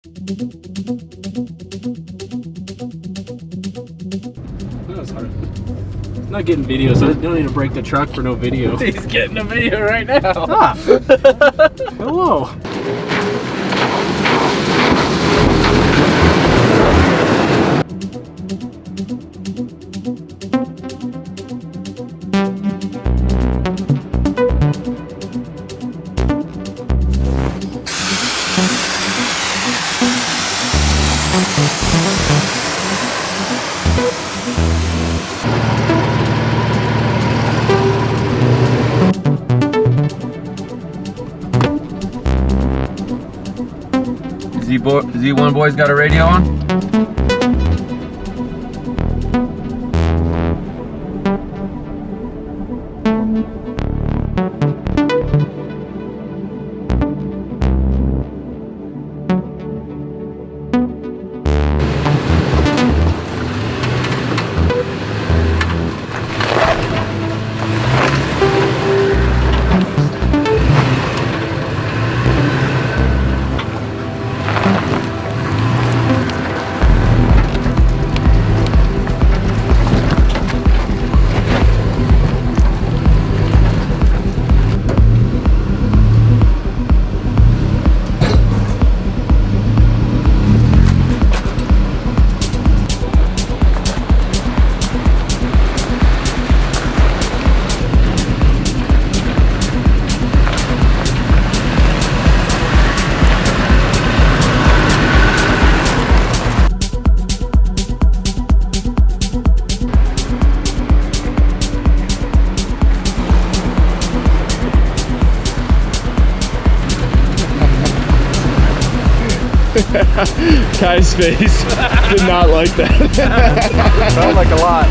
That was hard. I'm not getting video, so I don't need to break the truck for no video. He's getting a video right now. Ah. Hello. Z1 boys got a radio on? Kai's face did not like that. Sounds like a lot.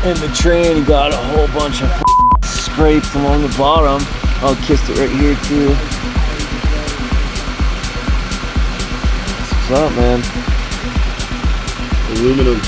And the train got a whole bunch of scrapes along the bottom. I'll kiss it right here too. What's up, man? Aluminum.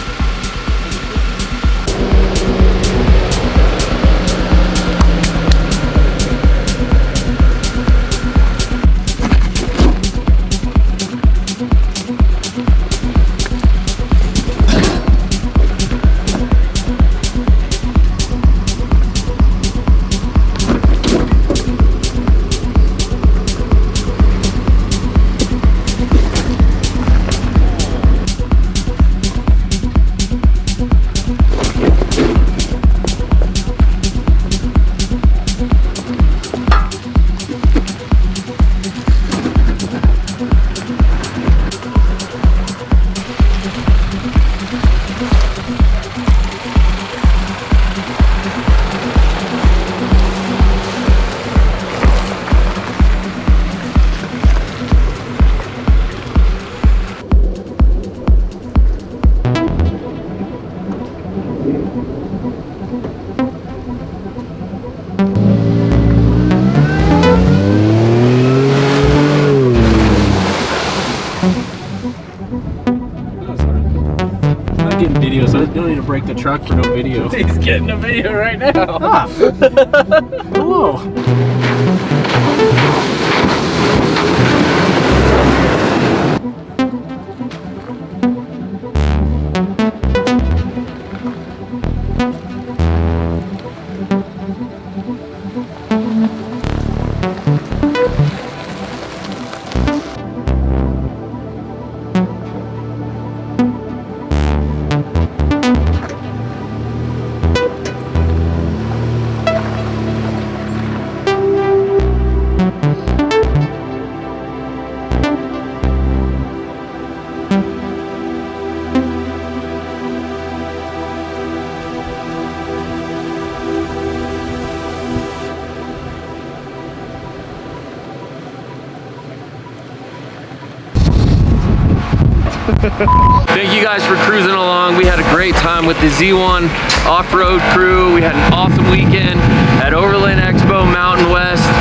don't need to break the truck for no video. He's getting a video right now. Ah. Hello. Thank you guys for cruising along. We had a great time with the Z1 Offroad crew. We had an awesome weekend at Overland Expo Mountain West.